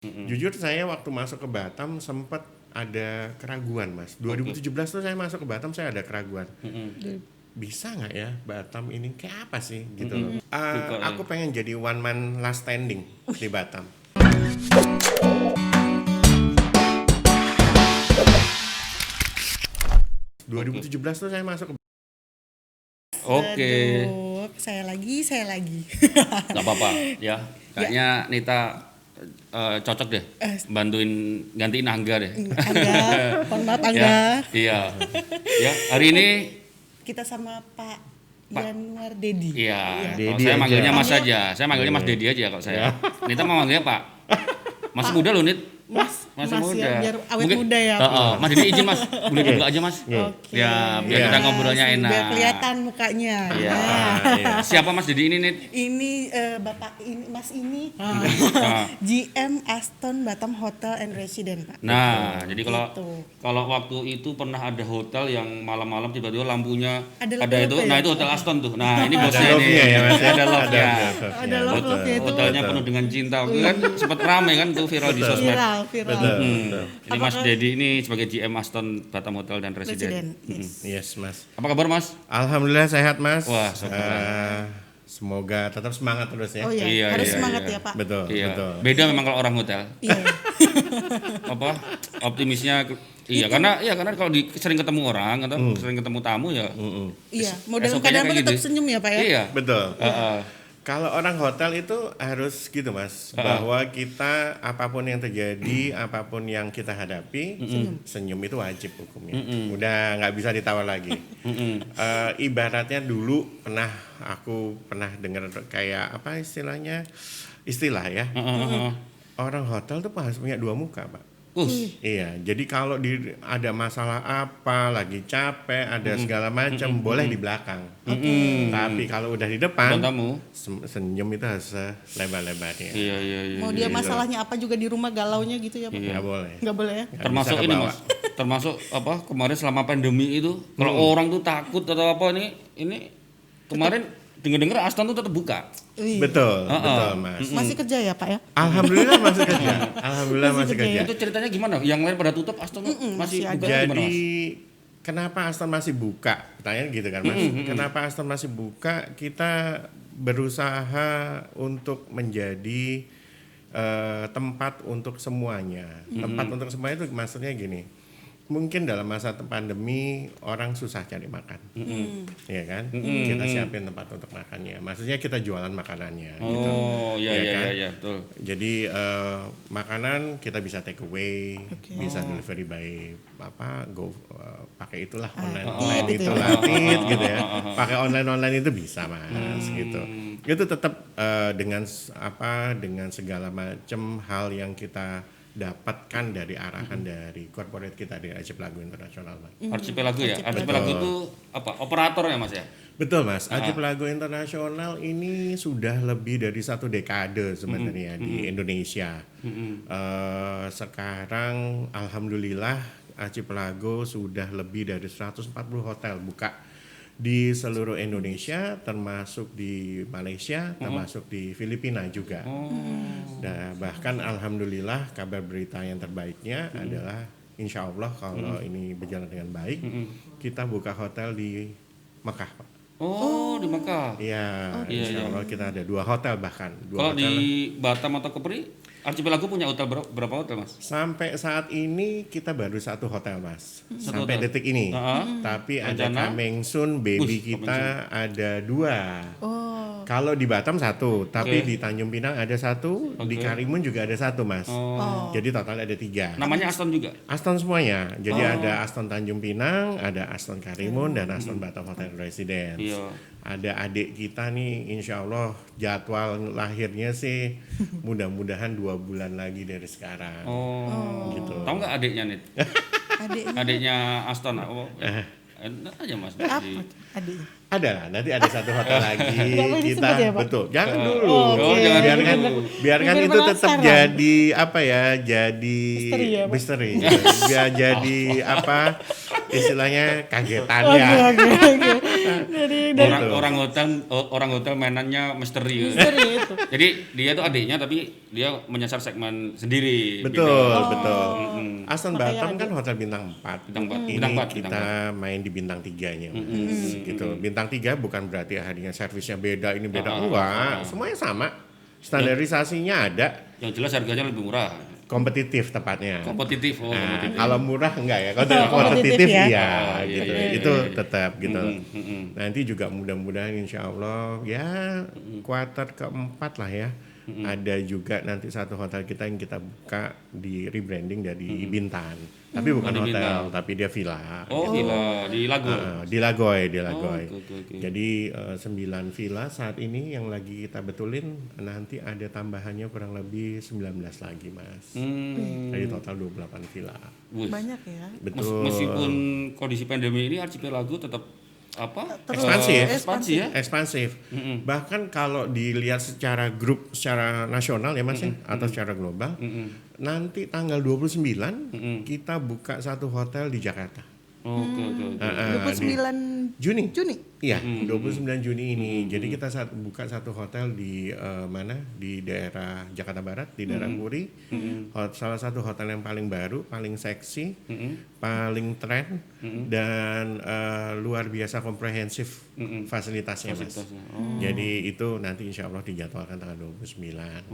Jujur saya waktu masuk ke Batam sempat ada keraguan, Mas. 2017 tuh saya masuk ke Batam, saya ada keraguan. Bisa nggak ya Batam ini kayak apa sih gitu loh. Aku pengen jadi one man last standing di Batam. Okay. 2017 tuh saya masuk ke Oke. Aduh, saya lagi. Gak apa-apa ya. Kayaknya Nita cocok deh bantuin gantiin Angga deh. Angga, hormat Angga. Ya, iya. Ya, hari ini Kita sama Pak Yanuar Dedi. iya, kalau Dedi saya aja. manggilnya Mas aja. Saya manggilnya Mas Dedi aja kalau saya. Nita mau manggilnya Pak. Masih muda loh, Nit. Masih Mas muda. ya, biar awet muda ya. Mas Dedi izin Mas, boleh dibuka aja Mas. Oke. Ya, biar kita ngobrolnya enak. Biar kelihatan mukanya. Iya. Nah, Siapa Mas Dedi ini, Nit? ini Bapak ini Mas ini Nah. GM Aston Batam Hotel and Residence, Pak. Nah, jadi Gitu. kalau waktu itu pernah ada hotel yang malam-malam tiba-tiba lampunya Ada ada itu, love-nya nah ya? itu hotel Aston tuh. Nah, ini bosnya Ada love-nya nih. ya, Mas, ya? Ada love-nya. Ada love-nya itu. Hotelnya penuh dengan cinta. Kan sempat ramai kan tuh viral di sosmed. Viral. Ini Mas Dedi ini sebagai GM Aston Batam Hotel dan Residence. Yes. Yes, Mas. Apa kabar Mas? Alhamdulillah sehat, Mas. Wah, syukur. Semoga tetap semangat terus ya. Oh iya, Iya, harus iya, semangat iya. ya, Pak. Betul, Iya. betul. Beda memang kalau orang hotel. Iya. Apa optimisnya karena kalau sering ketemu orang atau sering ketemu tamu ya. Iya, mau dalam SOP-nya keadaan kayak tetap gitu. senyum ya, Pak ya. Iya. Betul. Heeh. Kalau orang hotel itu harus gitu, Mas, bahwa kita apapun yang terjadi, apapun yang kita hadapi, senyum itu wajib hukumnya. Udah nggak bisa ditawar lagi. Ibaratnya dulu aku pernah dengar kayak apa istilah ya. Orang hotel tuh harus punya dua muka, Pak. Iya, jadi kalau ada masalah apa, lagi capek, ada segala macam, boleh di belakang. Tapi kalau udah di depan, tamu. senyum itu harus lebar-lebarnya. Iya. Mau dia masalahnya apa juga di rumah galaunya gitu ya, Pak. Nggak boleh. Nggak boleh ya. Nggak Termasuk bisa ini kebawa. Mas. Termasuk apa kemarin selama pandemi itu kalau orang tuh takut atau apa ini kemarin dengar Aston tuh tetap buka. Betul, betul, Mas. Masih kerja ya, Pak ya? Alhamdulillah masih kerja. Alhamdulillah masih kerja. Itu ceritanya gimana? Yang lain pada tutup Aston masih buka gimana Jadi Mas? kenapa Aston masih buka? Pertanyaan gitu kan, Mas. Kenapa Aston masih buka? Kita berusaha untuk menjadi tempat untuk semuanya. Tempat untuk semuanya itu maksudnya gini. Mungkin dalam masa pandemi orang susah cari makan, ya kan? Kita siapin tempat untuk makannya. Maksudnya kita jualan makanannya. gitu. Oh, Ya kan? iya, betul. Jadi makanan kita bisa take away, bisa delivery by pakai itulah online gitu itulah ya. gitu ya. Pakai online itu bisa, Mas, gitu. Itu tetap dengan segala macam hal yang kita dapatkan dari arahan dari corporate kita di Archipelago International, Mas. Archipelago ya. Archipelago itu apa? Operator ya Mas ya? Betul, Mas. Archipelago International ini sudah lebih dari 1 dekade sebenarnya di Indonesia. Sekarang alhamdulillah Archipelago sudah lebih dari 140 hotel buka di seluruh Indonesia, termasuk di Malaysia, termasuk di Filipina juga. Dan bahkan alhamdulillah kabar berita yang terbaiknya adalah insya Allah kalau ini berjalan dengan baik, kita buka hotel di Mekah, Pak. Oh, di Mekah. Iya, iya, insya Allah kita ada 2 hotel bahkan. Kalau di Batam atau Kepri, Archipelago punya hotel berapa hotel Mas? Sampai saat ini kita baru 1 hotel, Mas. Sampai hotel. detik ini. Tapi ada Rencana? coming soon, baby kita ada 2. Kalau di Batam 1, tapi di Tanjung Pinang ada 1, di Karimun juga ada 1, Mas. Jadi total ada 3. Namanya Aston juga. Aston semuanya. Jadi ada Aston Tanjung Pinang, ada Aston Karimun, dan Aston Batam Hotel Residence. Iya. Ada adik kita nih, insya Allah jadwal lahirnya sih mudah-mudahan 2 bulan lagi dari sekarang. Gitu. Tahu nggak adiknya nih? Adiknya Aston. Enak aja Mas. Apa adiknya? Ada lah, nanti ada 1 hotel lagi Nggak boleh kita disebut ya, Pak? betul. Jangan dulu. jangan biarkan dulu. biarkan Biar itu tetap penasaran. jadi apa ya? Jadi Misteri ya, Pak? misteri. Biar jadi apa? istilahnya kagetan Oke, ya. oke, oke. Dari Orang hotel mainannya misteri. misteri itu. Jadi dia tuh adiknya tapi dia menyasar segmen sendiri. Betul, gitu. betul. Aston Makanya Batam kan hotel bintang 4. Bintang 4. Ini Bintang 4, kita bintang main di bintang 3-nya. Gitu. Bintang 3 bukan berarti harinya servisnya beda, ini beda. Enggak, semuanya sama. Standarisasinya ada, Yang jelas harganya lebih murah. kompetitif tepatnya. Kompetitif. Oh, Nah, kompetitif. kalau murah enggak ya, kalau Kompetitif kompetitif ya. iya, Oh, iya, gitu. iya, iya, Itu iya. tetap gitu. Nanti juga mudah-mudahan insya Allah ya kuartal keempat lah ya. Ada juga nanti satu hotel kita yang kita buka di rebranding dari Bintan, tapi bukan Oh, di hotel, Bintan. tapi dia villa. Oh, gila di Lago. Di Lagoy, di Lagoy. Oke. Jadi 9 villa saat ini yang lagi kita betulin, nanti ada tambahannya kurang lebih 19 lagi, Mas. Jadi total 28 villa. Wih. Banyak ya. Betul. Meskipun kondisi pandemi ini Archipelago tetap Ekspansif. Ekspansi ya. Ekspansif. Bahkan kalau dilihat secara grup, secara nasional ya Mas ya, atau secara global, nanti tanggal 29 kita buka satu hotel di Jakarta. Oke. 29 Juni. Juni. Iya, 29 Juni ini. Jadi kita buka satu hotel di mana? Di daerah Jakarta Barat, di daerah Puri. Salah satu hotel yang paling baru, paling seksi, paling tren, dan luar biasa komprehensif fasilitasnya, Mas. Jadi itu nanti insya Allah dijadwalkan tanggal 29.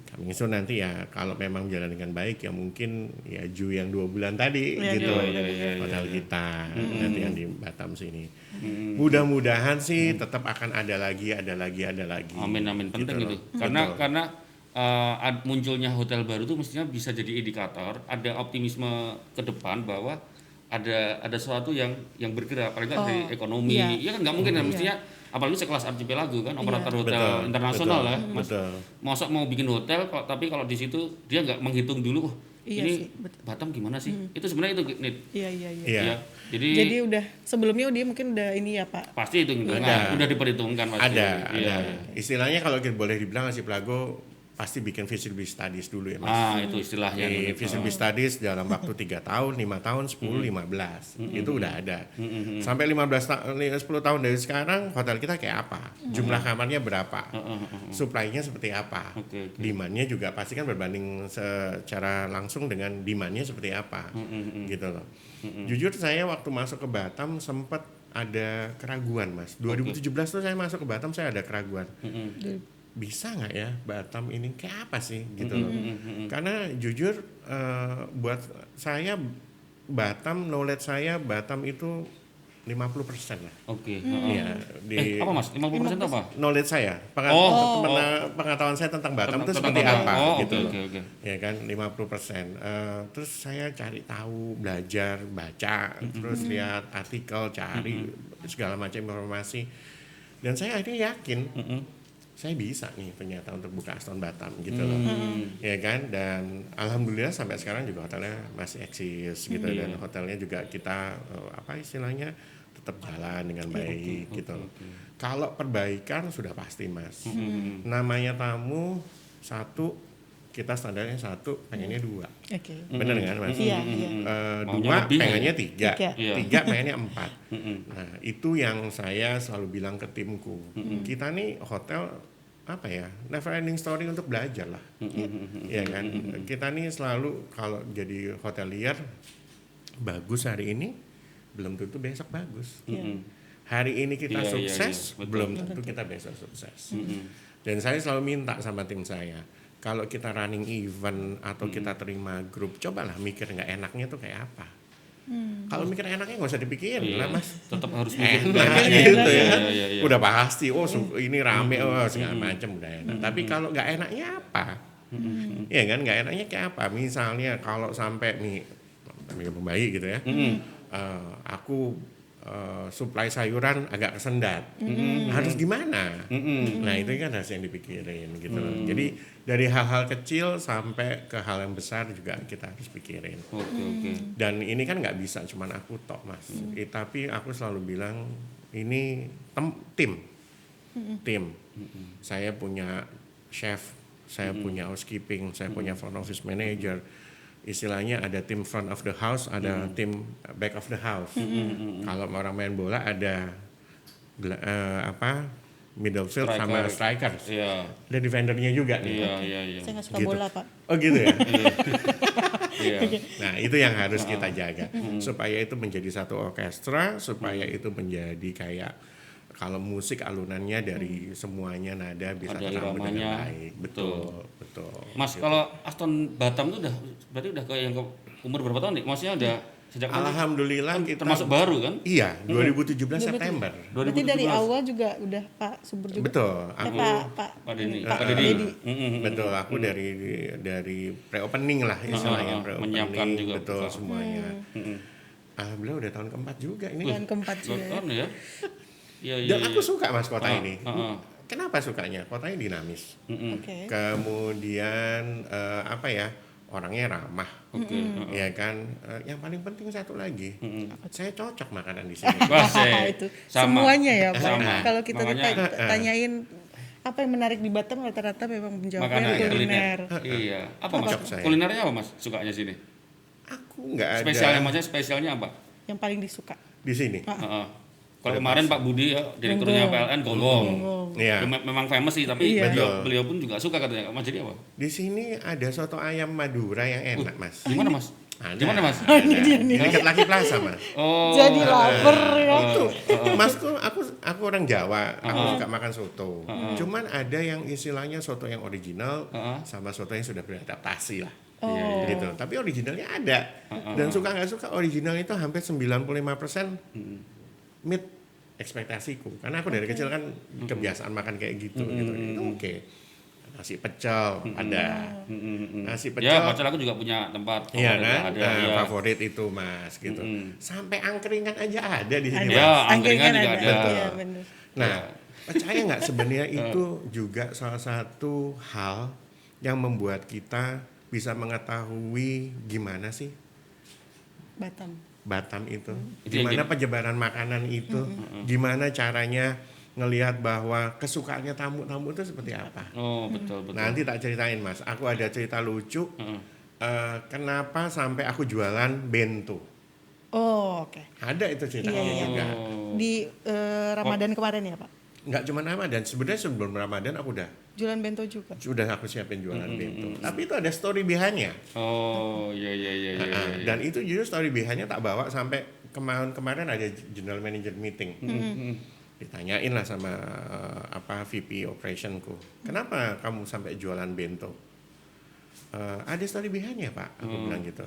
Coming soon nanti ya, kalau memang jalan dengan baik ya mungkin ya Ju yang 2 bulan tadi gitu. Hotel kita nanti yang di Batam sini. Mudah-mudahan sih tetap akan ada lagi. Amin penting Gitu itu. loh. Karena munculnya hotel baru itu mestinya bisa jadi indikator ada optimisme ke depan bahwa ada sesuatu yang bergerak paling nggak dari ekonomi. iya. Iya kan nggak mungkin kan mestinya apalagi sekelas Archipelago kan operator hotel Betul, internasional betul, ya. Mas. betul. Masa mau bikin hotel tapi kalau di situ dia nggak menghitung dulu Iya ini sih, betul. Batam gimana sih? Itu sebenarnya itu Nit. Iya. Iya. Ya. Jadi udah sebelumnya dia mungkin udah ini ya Pak. Pasti itu udah diperhitungkan pasti. Ada. Iya. Istilahnya kalau kita boleh dibilang Archipelago pasti bikin feasibility studies dulu ya Mas. Itu istilahnya. Di feasibility studies dalam waktu 3 tahun, 5 tahun, 10, 15 itu udah ada. Sampai 10 tahun dari sekarang hotel kita kayak apa? Jumlah kamarnya berapa? Supply-nya seperti apa? Oke. Demand-nya juga pasti kan berbanding secara langsung dengan demand-nya seperti apa? Gitu loh. Jujur saya waktu masuk ke Batam sempat ada keraguan Mas. 2017 tuh saya masuk ke Batam saya ada keraguan. Bisa nggak ya Batam ini kayak apa sih gitu loh. Karena jujur buat saya Batam, knowledge saya Batam itu 50% lah. Oke. Iya, Apa Mas? 50% itu apa? knowledge saya, pengetahuan saya tentang Batam itu seperti Batam. apa gitu loh. Oke. Ya kan 50%. Terus saya cari tahu, belajar, baca, terus lihat artikel, cari segala macam informasi. Dan saya akhirnya yakin saya bisa nih ternyata untuk buka Aston Batam gitu loh. Ya kan, dan alhamdulillah sampai sekarang juga hotelnya masih eksis gitu dan hotelnya juga kita apa istilahnya tetap jalan dengan baik gitu loh. Kalau perbaikan sudah pasti Mas. Namanya tamu satu, kita standarnya 1, pengennya 2. Oke. Bener kan Mas? Iya. 2 pengennya 3, Tiga. 3 pengennya 4. Nah itu yang saya selalu bilang ke timku. Kita nih hotel apa ya, never ending story untuk belajar lah. Ya kan, kita nih selalu kalau jadi hotelier bagus hari ini belum tentu besok bagus. Hari ini kita Iya, sukses betul. belum tentu kita besok sukses. Dan saya selalu minta sama tim saya, kalau kita running event atau kita terima grup, cobalah mikir nggak enaknya tuh kayak apa. Kalau mikir enaknya nggak usah dipikirin lah Mas. Tetap harus mikir. Enak gitu ya. Iya. Udah pasti, ini rame, segala macam udah enak. Tapi kalau nggak enaknya apa? Ya kan, nggak enaknya kayak apa? Misalnya kalau sampai nih, ambil pembayi gitu ya, aku supply sayuran agak kesendat, harus gimana? Nah itu kan harus yang dipikirin gitu loh. Jadi dari hal-hal kecil sampai ke hal yang besar juga kita harus pikirin. Oke. Dan ini kan nggak bisa cuman aku tok Mas. Tapi aku selalu bilang ini tim. Saya punya chef, saya punya housekeeping, saya punya front office manager. istilahnya ada tim front of the house, ada tim back of the house. Kalau orang main bola ada middle field sama strikers. Iya. Ada defendernya juga nih. Iya. Saya nggak suka Gitu. bola, Pak. Oh gitu ya. Iya. Nah itu yang harus kita jaga supaya itu menjadi satu orkestra, supaya itu menjadi kayak kalau musik alunannya dari semuanya nada bisa Ada tersambung dengan iramanya. baik. Betul. Mas, Gitu. kalau Aston Batam tuh berarti udah ke yang umur berapa tahun nih? Maksudnya udah sejak kapan? Alhamdulillah kita Termasuk baru kan? Iya, 2017 September. Berarti dari awal juga udah Pak Subur juga. Betul. Aku Pak Denny. Pak Pak Denny. betul, aku dari pre-opening lah istilahnya, pre-opening. menyiapkan juga betul bukan. semuanya. Alhamdulillah udah tahun keempat juga ini. Bulan keempat juga. Tahun ya? Iya. Dan aku suka Mas kota ini. Heeh. Kenapa sukanya? Kotanya dinamis. Oke. Kemudian orangnya ramah. Oke. Ya kan. Yang paling penting satu lagi, saya cocok makanan di sini. Wah, Itu sama. semuanya ya, Pak. Sama. Kalau kita Makanya- tanyain apa yang menarik di Batam rata-rata memang menjawabnya Makanan kuliner. Iya. Apa Mas? Cocok saya. Kulinernya apa Mas? Sukanya sini? Aku nggak ada Spesialnya maksudnya spesialnya apa? Yang paling disuka. di sini. Heeh. Kalau kemarin Pak Budi ya, direkturnya PLN Gonggong. Iya. Memang famous sih, tapi Iya. beliau pun juga suka katanya. Mas jadi apa? Di sini ada soto ayam Madura yang enak, Mas. Gimana Mas? Ada. Gimana Mas? Ada. Di dekat Lucky Plaza, Mas. Oh. Jadi lapar ya. Masku, aku orang Jawa, aku suka makan soto. Cuman ada yang istilahnya soto yang original sama soto yang sudah beradaptasi lah. Oh. Gitu. Tapi originalnya ada. Dan suka nggak suka original itu hampir 95% meet ekspektasiku. Karena aku dari kecil kan kebiasaan makan kayak gitu. Gitu. Itu oke. Nasi pecel ada. Nasi pecel. Ya, pecel aku juga punya tempat. Iya favorit, kan? Ada. Nah, Ya. favorit itu Mas gitu. Sampai angkringan aja ada di sini Ya, Mas. angkringan juga ada. Iya, benar. Nah, percaya nggak sebenarnya itu juga salah satu hal yang membuat kita bisa mengetahui gimana sih Batam itu, Itu yang gimana penyebaran makanan itu, gimana caranya ngelihat bahwa kesukaannya tamu-tamu itu seperti apa. Oh, betul. Nanti tak ceritain Mas, aku ada cerita lucu. Kenapa sampai aku jualan bento? Oh, oke. Ada itu ceritanya Iya. juga. Di Ramadan kemarin ya, Pak? Nggak cuma Ramadan, sebenarnya sebelum Ramadan aku Jualan bento juga. sudah aku siapin jualan bento. Tapi itu ada story behind-nya. Oh, iya. Dan itu justru story behind-nya tak bawa sampai kemarin ada general manager meeting. Ditanyain lah sama VP operationku. Kenapa kamu sampai jualan bento? Ada story behind-nya, Pak. Aku bilang gitu.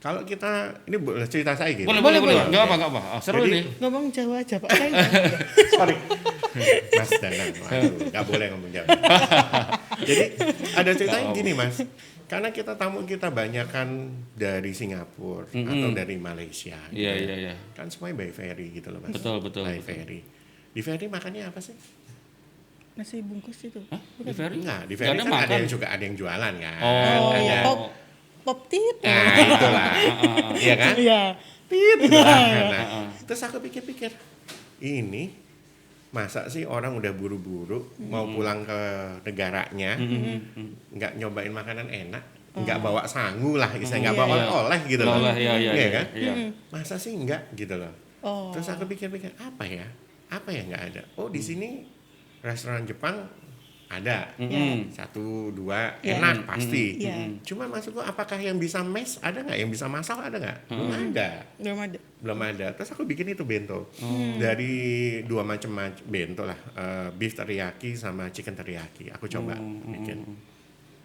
Kalau kita ini boleh cerita saya gitu. Boleh. Enggak apa. Seru Jadi- nih. Ngomong Jawa aja, Pak. Saya nggak- Sorry. Mas Danang, waduh, nggak boleh ngomong Jawa. Jadi ada ceritanya gini Mas, karena tamu kita banyak kan dari Singapura atau dari Malaysia. Gitu Iya. Kan semuanya by ferry gitu loh Mas. Betul. By ferry. Di ferry makannya apa sih? Nasi bungkus itu. Hah? Di ferry? Enggak, di Nggak ferry ada kan makan. ada yang jualan kan. Oh, Ada. iya. Pop tit. Nah, itulah. Iya kan? Iya. Nah, terus aku pikir-pikir, ini masa sih orang udah buru-buru mau pulang ke negaranya, nggak nyobain makanan enak, nggak bawa sangu lah, istilahnya nggak bawa oleh gitu loh, Oleh, iya. kan? Iya. Masa sih nggak gitu loh. Oh. Terus aku pikir-pikir apa ya nggak ada. Oh di sini restoran Jepang ada, satu dua enak pasti. Iya. Cuma maksudku apakah yang bisa mes ada nggak? Yang bisa masak ada nggak? Belum ada. Belum ada. Terus aku bikin itu bento dari dua macam bento lah, beef teriyaki sama chicken teriyaki. Aku coba bikin.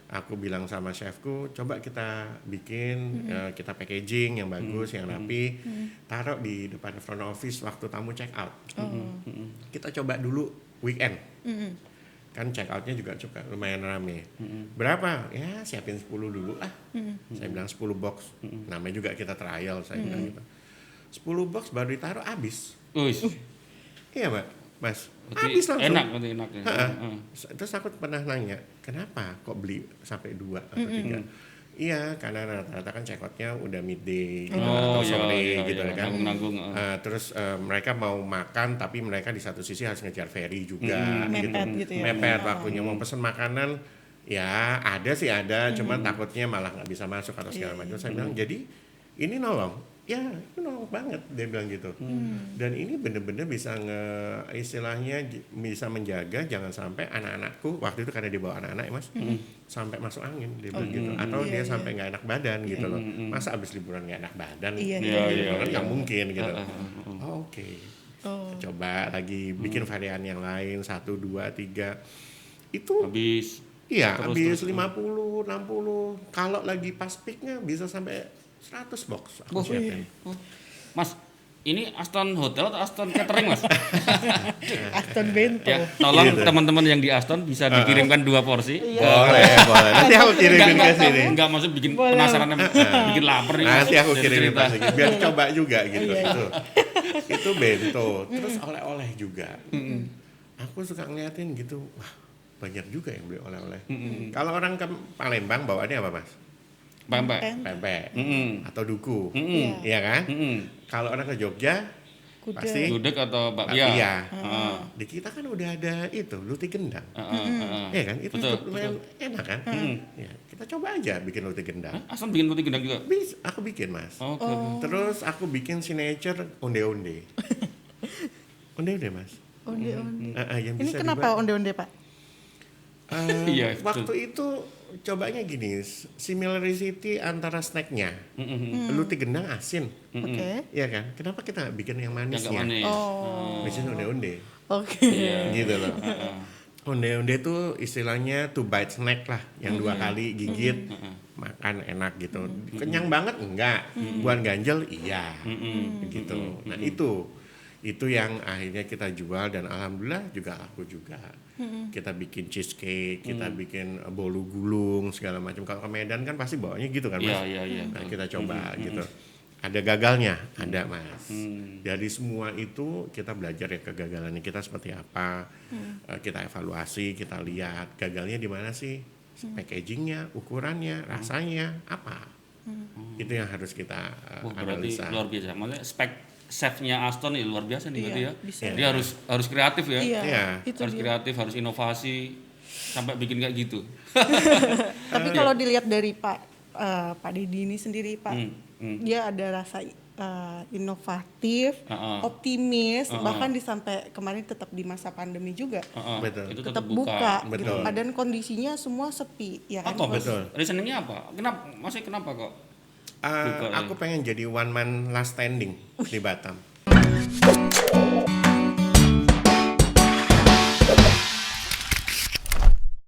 Aku bilang sama chefku, coba kita bikin, kita packaging yang bagus, yang rapi, taruh di depan front office waktu tamu check out. Kita coba dulu weekend. Kan check outnya juga lumayan rame. Berapa? Ya siapin 10 dulu lah. Saya bilang 10 box. Namanya juga kita trial, saya bilang gitu. 10 box baru ditaruh habis. Iya Mbak, Mas. Habis langsung. Enak ya. Terus aku pernah nanya, kenapa kok beli sampai 2 atau 3? Iya, karena rata-rata kan check outnya udah midday gitu, atau sore gitu kan. Nanggung. Terus mereka mau makan tapi mereka di satu sisi harus ngejar ferry juga gitu. Mepet gitu ya. Mepet waktunya mau pesen makanan Ya ada sih ada, cuman takutnya malah nggak bisa masuk atau segala macam. Saya bilang jadi ini nolong, ya ini nolong banget dia bilang gitu. Dan ini bener-bener bisa istilahnya bisa menjaga jangan sampai anak-anakku waktu itu karena dibawa anak-anak ya mas, sampai masuk angin dia bilang gitu, atau dia sampai nggak enak badan gitu loh. Masa abis liburan nggak enak badan, kan nggak mungkin gitu. Oke. Coba lagi bikin varian yang lain 1, 2, 3 itu Habis iya, terus. habis 50, 60. Kalau lagi pas peaknya bisa sampai 100 box aku siapin. Mas, ini Aston Hotel atau Aston Catering mas? Aston Bento. Ya, tolong Gitu. teman-teman yang di Aston bisa dikirimkan 2 porsi. Boleh. Nanti aku kirimin ke sini. Enggak maksud bikin penasaran, bikin lapar nih. Nanti Mas, aku dari kirimin cerita. pas lagi biar coba juga gitu. Itu bento. Terus oleh-oleh juga. Aku suka ngeliatin gitu. Wah, banyak juga yang beli oleh-oleh. Kalau orang ke Palembang bawaannya apa mas? Pempek. Pempek atau duku, Iya. iya kan? Mm-mm. Kalau orang ke Jogja Kuda. pasti Gudeg atau bakpia? bakpia. Heeh. Di kita kan udah ada itu luti gendang, Heeh. ya kan? Itu Betul, cukup lumayan enak kan? Ya, kita coba aja bikin luti gendang. Aston bikin roti gendang juga. Bisa, aku bikin mas. Oke. Terus aku bikin signature onde-onde. Onde-onde mas. Onde-onde. Yang Ini bisa kenapa dibuat. onde-onde Pak? Iya, betul. Waktu itu cobanya gini, similarity antara snacknya. Luti gendang asin, Oke. ya kan? Kenapa kita nggak bikin yang Yang manisnya? gak manis. Bikin onde-onde, Oke. Iya. gitu loh. Onde-onde itu istilahnya to bite snack lah, yang 2 kali gigit, makan enak gitu. Kenyang banget enggak, buat ganjel iya, gitu. Nah itu yang akhirnya kita jual dan alhamdulillah juga aku juga. Kita bikin cheesecake, kita bikin bolu gulung segala macam. Kalau ke Medan kan pasti bawanya gitu kan mas. Iya. Nah kita coba gitu. Ada gagalnya, ada mas. Dari semua itu kita belajar ya kegagalannya kita seperti apa. Kita evaluasi, kita lihat gagalnya di mana sih, packagingnya, ukurannya, rasanya apa. Itu yang harus kita Wah, berarti analisa. luar biasa. Maksudnya spek chefnya Aston ya luar biasa nih berarti ya. bisa. Dia harus kreatif ya. Iya. Iya. Itu Harus dia. kreatif, harus inovasi sampai bikin kayak gitu. Tapi kalau dilihat dari Pak Deddy ini sendiri Pak, dia ada rasa inovatif, optimis, bahkan sampai kemarin tetap di masa pandemi juga Betul. Itu tetap buka gitu. Betul. Padahal kondisinya semua sepi, ya kan? Apa Mas? Betul. reasoningnya apa? Kenapa kok? Aku pengen jadi one man last standing di Batam.